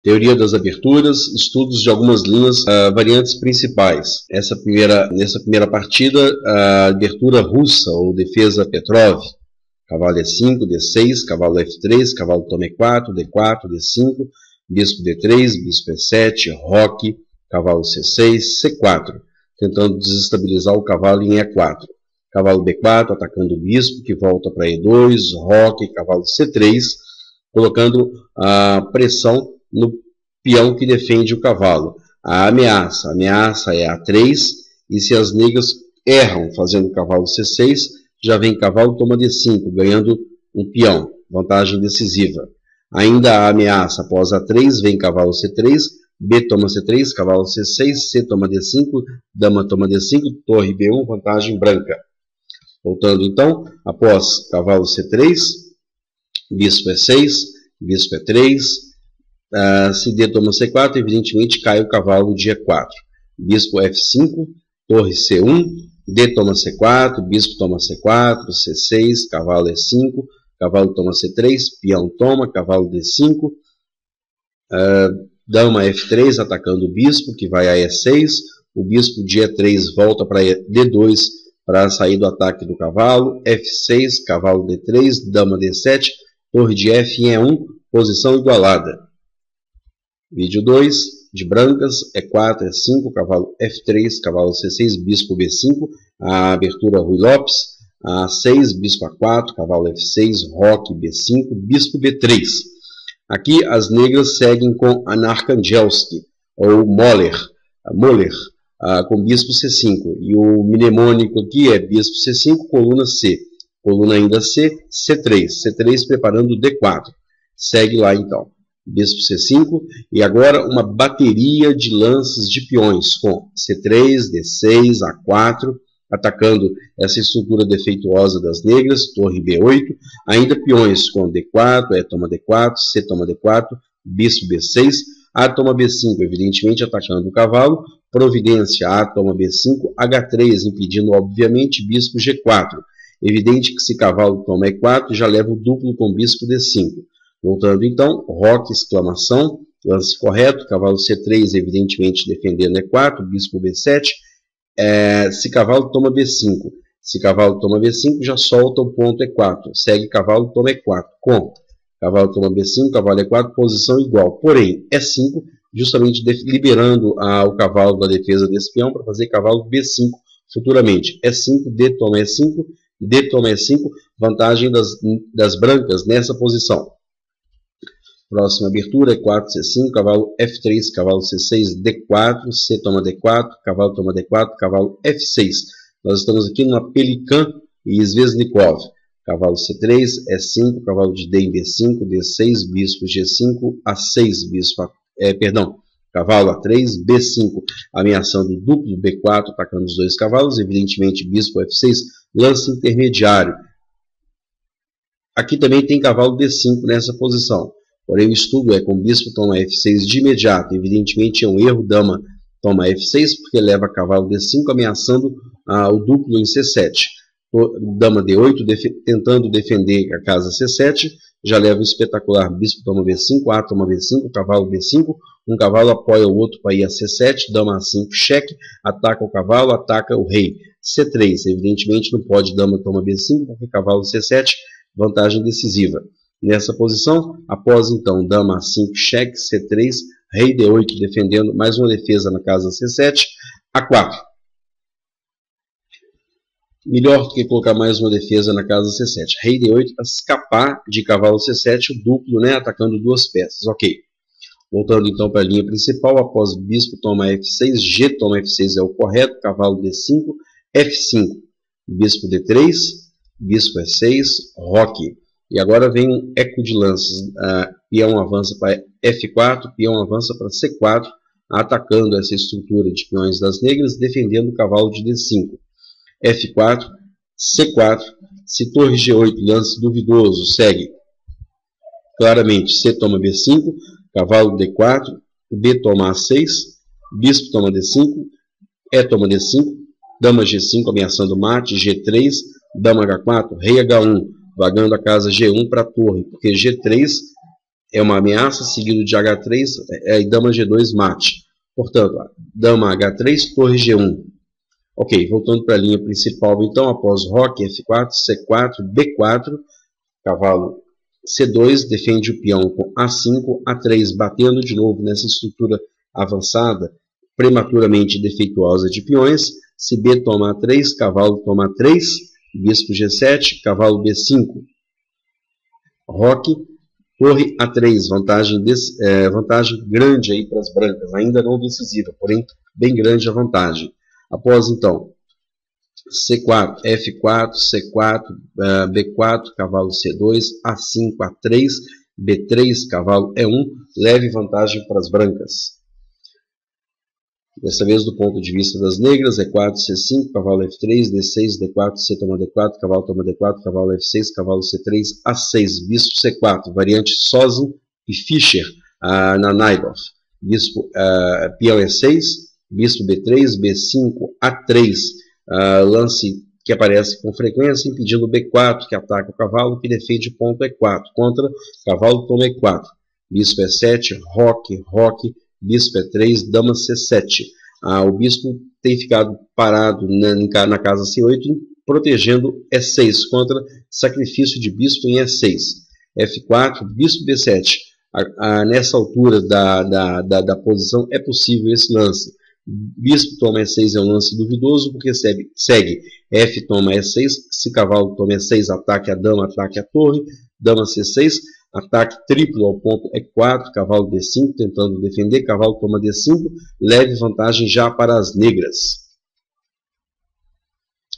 Teoria das aberturas, estudos de algumas linhas, variantes principais. Nessa primeira partida, a abertura russa ou defesa Petrov. Cavalo E5, D6, cavalo F3, cavalo toma E4, D4, D5, bispo D3, bispo E7, roque, cavalo C6, C4, tentando desestabilizar o cavalo em E4. Cavalo B4, atacando o bispo, que volta para E2, roque, cavalo C3, colocando a pressão no peão que defende o cavalo. A ameaça é A3, e se as negras erram fazendo o cavalo C6, já vem cavalo toma D5, ganhando um peão, vantagem decisiva. Ainda a ameaça após A3, vem cavalo C3, B toma C3, cavalo C6, C toma D5, dama toma D5, torre B1, vantagem branca. Voltando então, após cavalo C3, bispo E6, bispo E3, se D toma C4, evidentemente cai o cavalo de E4. Bispo F5, torre C1, D toma C4, bispo toma C4, C6, cavalo E5, cavalo toma C3, peão toma, cavalo D5, dama F3 atacando o bispo, que vai a E6, o bispo de E3 volta para D2 para sair do ataque do cavalo, F6, cavalo D3, dama D7, torre de F em E1, posição igualada. Vídeo 2, de brancas, E4, E5, cavalo F3, cavalo C6, bispo B5, a abertura Rui Lopes, A6, bispo A4, cavalo F6, roque B5, bispo B3. Aqui as negras seguem com Anarkangelski, ou Moller, com bispo C5. E o mnemônico aqui é bispo C5, coluna C. Coluna ainda C, C3. C3 preparando D4. Segue lá então. Bispo C5, e agora uma bateria de lances de peões com C3, D6, A4, atacando essa estrutura defeituosa das negras, torre B8, ainda peões com D4, E toma D4, C toma D4, bispo B6, A toma B5, evidentemente atacando o cavalo, providência, A toma B5, H3, impedindo obviamente bispo G4, evidente que se cavalo toma E4, já leva o duplo com bispo D5. Voltando então, roque, exclamação, lance correto, cavalo C3, evidentemente defendendo E4, bispo B7, se cavalo toma B5. Se cavalo toma B5, já solta o ponto E4, segue cavalo toma E4, com cavalo toma B5, cavalo E4, posição igual, porém E5, justamente liberando o cavalo da defesa desse peão para fazer cavalo B5 futuramente. E5, D toma E5, D toma E5, vantagem das brancas nessa posição. Próxima abertura, E4, C5, cavalo F3, cavalo C6, D4, C toma D4, cavalo toma D4, cavalo F6. Nós estamos aqui numa Pelican e Zveznikov. Cavalo C3, E5, cavalo de D em B5, D6, bispo G5, A6, cavalo A3, B5, ameaçando o duplo B4, atacando os dois cavalos, evidentemente bispo F6, lance intermediário. Aqui também tem cavalo D5 nessa posição. Porém, o estudo é com bispo toma F6 de imediato. Evidentemente é um erro, dama toma F6, porque leva cavalo D5, ameaçando o duplo em C7. Dama D8, tentando defender a casa C7, já leva o espetacular bispo toma B5, A toma B5, cavalo B5, um cavalo apoia o outro para ir a C7, dama A5, cheque, ataca o cavalo, ataca o rei. C3, evidentemente não pode dama toma B5, porque cavalo C7, vantagem decisiva. Nessa posição, após então dama A5, cheque, C3, rei D8, defendendo mais uma defesa na casa C7, A4. Melhor do que colocar mais uma defesa na casa C7. Rei D8 para escapar de cavalo C7, o duplo, atacando duas peças. Ok. Voltando então para a linha principal, após bispo toma F6, G toma F6 é o correto, cavalo D5, F5, bispo D3, bispo E6, roque. E agora vem um eco de lances. Peão avança para F4, peão avança para C4, atacando essa estrutura de peões das negras, defendendo o cavalo de D5. F4, C4, se torre G8, lance duvidoso, segue claramente C toma B5, cavalo D4, B toma A6, bispo toma D5, E toma D5, dama G5 ameaçando mate, G3, dama H4, rei H1, vagando a casa G1 para a torre, porque G3 é uma ameaça, seguido de H3 e dama G2 mate. Portanto, dama H3, torre G1. Ok, voltando para a linha principal, então, após roque, F4, C4, B4, cavalo C2, defende o peão com A5, A3, batendo de novo nessa estrutura avançada, prematuramente defeituosa de peões. Se B toma A3, cavalo toma A3, bispo G7, cavalo B5, roque, torre A3, vantagem grande aí para as brancas, ainda não decisiva, porém bem grande a vantagem. Após então C4, F4, C4, B4, cavalo C2, A5, A3, B3, cavalo E1, leve vantagem para as brancas. Dessa vez do ponto de vista das negras, E4, C5, cavalo F3, D6, D4, C toma D4, cavalo toma D4, cavalo F6, cavalo C3, A6, bispo C4, variante Sozin e Fischer na Naigoff. Bispo, peão E6, bispo B3, B5, A3, lance que aparece com frequência, impedindo o B4, que ataca o cavalo, que defende o ponto E4, contra cavalo toma E4, bispo E7, roque, bispo E3, dama C7. O bispo tem ficado parado na casa C8, protegendo E6 contra sacrifício de bispo em E6. F4, bispo B7. Nessa altura da posição é possível esse lance. Bispo toma E6 é um lance duvidoso, porque segue F toma E6, se cavalo toma E6, ataque a dama, ataque a torre, dama C6, ataque triplo ao ponto E4, cavalo D5, tentando defender, cavalo toma D5, leve vantagem já para as negras.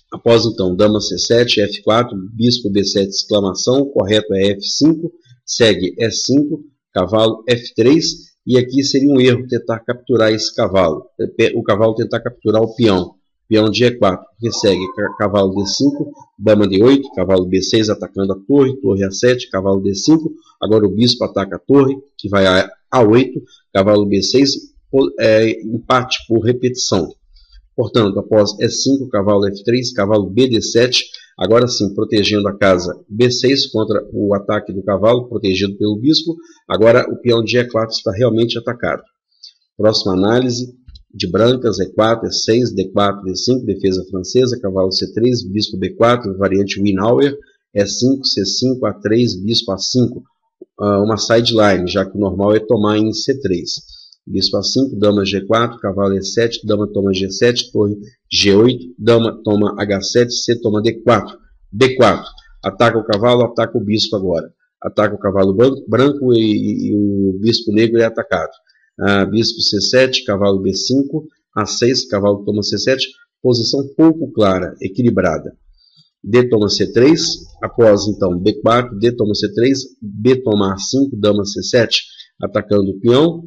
Após então, dama C7, F4, bispo B7, exclamação, correto é F5, segue E5, cavalo F3, e aqui seria um erro tentar capturar esse cavalo, o cavalo tentar capturar o peão de E4, que segue cavalo D5, dama D8, cavalo B6 atacando a torre A7, cavalo D5, agora o bispo ataca a torre, que vai a A8, cavalo B6, empate por repetição. Portanto, após E5, cavalo F3, cavalo BD7, agora sim, protegendo a casa B6 contra o ataque do cavalo, protegido pelo bispo, agora o peão de E4 está realmente atacado. Próxima análise de brancas, E4, E6, D4, D5, defesa francesa, cavalo C3, bispo B4, variante Winauer, E5, C5, A3, bispo A5, uma sideline, já que o normal é tomar em C3. Bispo A5, dama G4, cavalo E7, dama toma G7, torre G8, dama toma H7, C toma D4. D4, ataca o cavalo, ataca o bispo agora. Ataca o cavalo branco e o bispo negro é atacado. Bispo C7, cavalo B5, A6, cavalo toma C7, posição pouco clara, equilibrada. D toma C3, após então B4, D toma C3, B toma A5, dama C7, atacando o peão,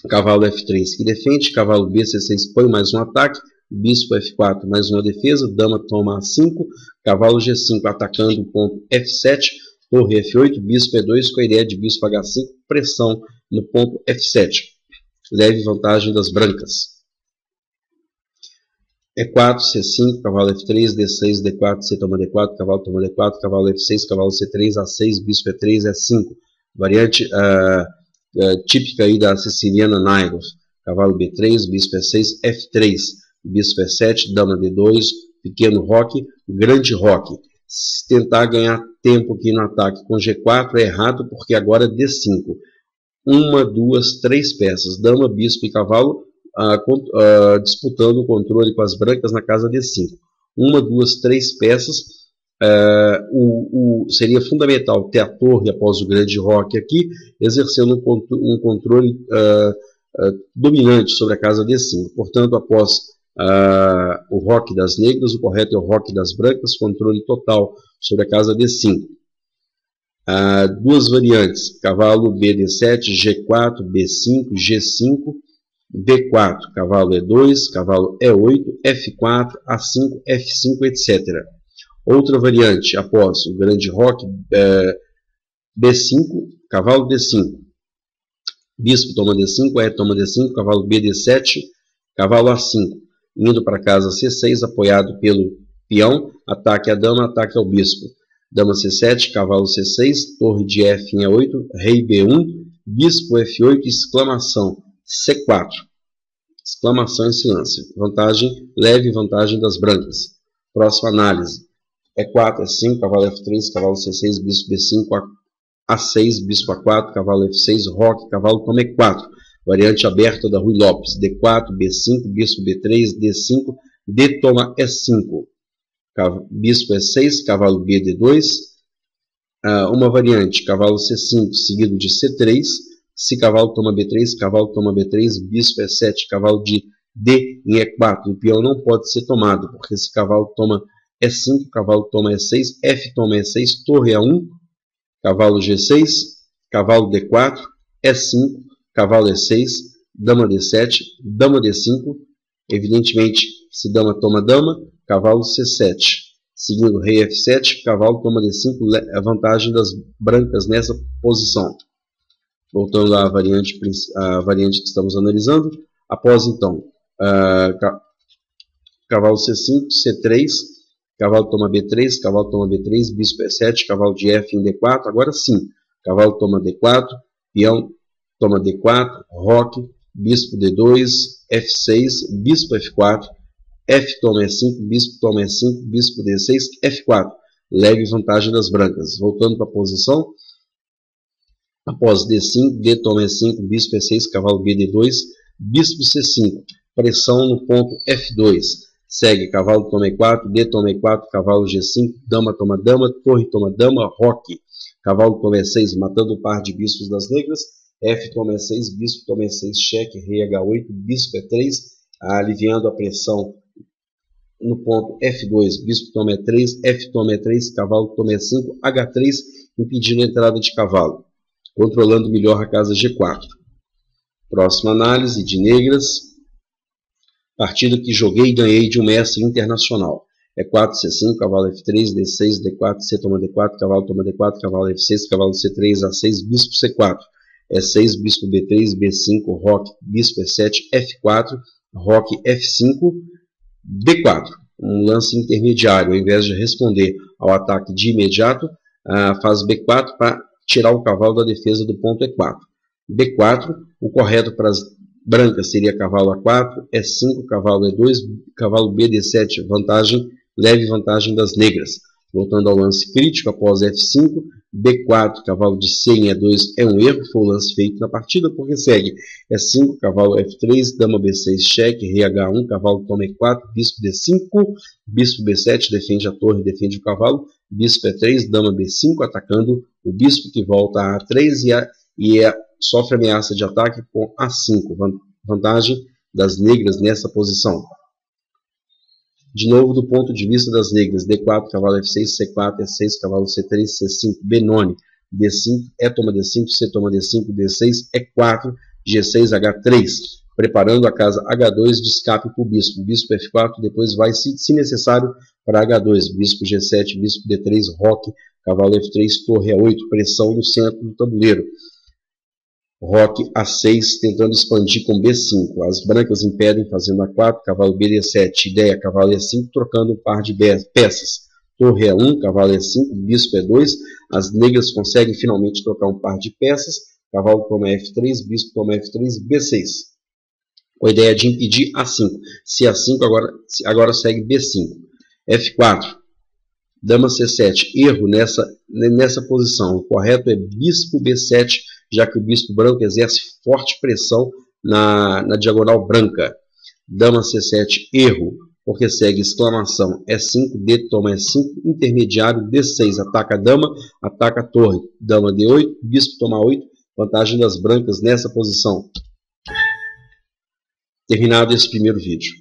cavalo F3 que defende, cavalo B6 põe mais um ataque, bispo F4 mais uma defesa, dama toma A5, cavalo G5 atacando o ponto F7, torre F8, bispo E2 com a ideia de bispo H5, pressão no ponto F7, leve vantagem das brancas. E4, C5, cavalo F3, D6, D4, C toma D4, cavalo toma D4, cavalo F6, cavalo C3, A6, bispo E3, E5, variante típica aí da siciliana Naigoff, cavalo B3, bispo E6, F3, bispo E7, dama D2, pequeno roque, grande roque. Se tentar ganhar tempo aqui no ataque com G4 é errado, porque agora é D5. 1, 2, 3 peças, dama, bispo e cavalo, disputando o controle com as brancas na casa D5. 1, 2, 3 peças. Seria fundamental ter a torre após o grande roque aqui, exercendo um controle dominante sobre a casa D5. Portanto, após o roque das negras, o correto é o roque das brancas, controle total sobre a casa D5. Duas variantes, cavalo BD7, G4, B5, G5, B4, cavalo E2, cavalo E8, F4, A5, F5, etc. Outra variante, após o grande roque, B5, cavalo D5, bispo toma D5, E toma D5, cavalo BD7, cavalo A5, indo para a casa C6, apoiado pelo peão, ataque à dama, ataque ao bispo. dama C7, cavalo C6, torre de F em E8, rei B1, bispo F8, exclamação C4. Exclamação em silêncio. Vantagem, leve vantagem das brancas. Próxima análise. E4, E5, cavalo F3, cavalo C6, bispo B5, A6, bispo A4, cavalo F6, roque, cavalo toma E4. Variante aberta da Rui Lopes. D4, B5, bispo B3, D5, D toma E5. Bispo E6, cavalo B, D2. Uma variante, cavalo C5, seguido de C3. Se cavalo toma B3, cavalo toma B3, bispo E7, cavalo de D em E4. O peão não pode ser tomado, porque se cavalo toma E5, cavalo toma E6, F toma E6, torre A1, cavalo G6, cavalo D4, E5, cavalo E6, dama D7, dama D5. Evidentemente, se dama toma dama, cavalo C7. Seguindo rei F7, cavalo toma D5, a vantagem das brancas nessa posição. Voltando à variante que estamos analisando. Após, então, cavalo C5, C3, cavalo toma B3, cavalo toma B3, bispo E7, cavalo de F em D4. Agora sim, cavalo toma D4, peão toma D4, roque, bispo D2, F6, bispo F4, F toma E5, bispo toma E5, bispo D6, F4. Leve vantagem das brancas. Voltando para a posição. Após D5, D toma E5, bispo E6, cavalo B, D2, bispo C5. Pressão no ponto F2. Segue cavalo toma E4, D toma E4, cavalo G5, dama toma dama, torre toma dama, roque. Cavalo toma E6, matando o par de bispos das negras. F toma E6, bispo toma E6, cheque, rei H8, bispo E3, aliviando a pressão no ponto F2, bispo toma E3, F toma E3, cavalo toma E5, H3, impedindo a entrada de cavalo, controlando melhor a casa G4. Próxima análise de negras, partida que joguei e ganhei de um mestre internacional. E4, C5, cavalo F3, D6, D4, C toma D4, cavalo toma D4, cavalo F6, cavalo C3, A6, bispo C4. E6, bispo B3, B5, roque, bispo E7, F4, roque F5, B4. Um lance intermediário, ao invés de responder ao ataque de imediato, faz B4 para tirar o cavalo da defesa do ponto E4. B4, o correto para as brancas seria cavalo A4, E5, cavalo E2, cavalo B, D7, vantagem, leve vantagem das negras. Voltando ao lance crítico, após F5, B4, cavalo de C em E2 é um erro, foi o lance feito na partida, porque segue E5, cavalo F3, dama B6, cheque, rei H1, cavalo toma E4, bispo D5, bispo B7, defende a torre, defende o cavalo, bispo E3, dama B5, atacando o bispo que volta a A3 sofre ameaça de ataque com A5, vantagem das negras nessa posição. De novo, do ponto de vista das negras, D4, cavalo F6, C4, E6, cavalo C3, C5, B9, D5, E toma D5, C toma D5, D6, E4, G6, H3, preparando a casa H2 de escape para o bispo. Bispo F4, depois vai, se necessário, para H2, bispo G7, bispo D3, roque, cavalo F3, torre A8, pressão no centro do tabuleiro. Roque A6, tentando expandir com B5. As brancas impedem, fazendo A4, cavalo B, D7, ideia, cavalo E5, trocando um par de peças. Torre E1, cavalo E5, bispo E2. As negras conseguem finalmente trocar um par de peças. Cavalo toma F3, bispo toma F3, B6. Com a ideia de impedir A5. Se A5, agora segue B5. F4. Dama C7. Erro nessa posição. O correto é bispo B7, já que o bispo branco exerce forte pressão na diagonal branca. Dama C7, erro, porque segue exclamação E5, D toma E5, intermediário D6, ataca a dama, ataca a torre. Dama D8, bispo toma 8, vantagem das brancas nessa posição. Terminado esse primeiro vídeo.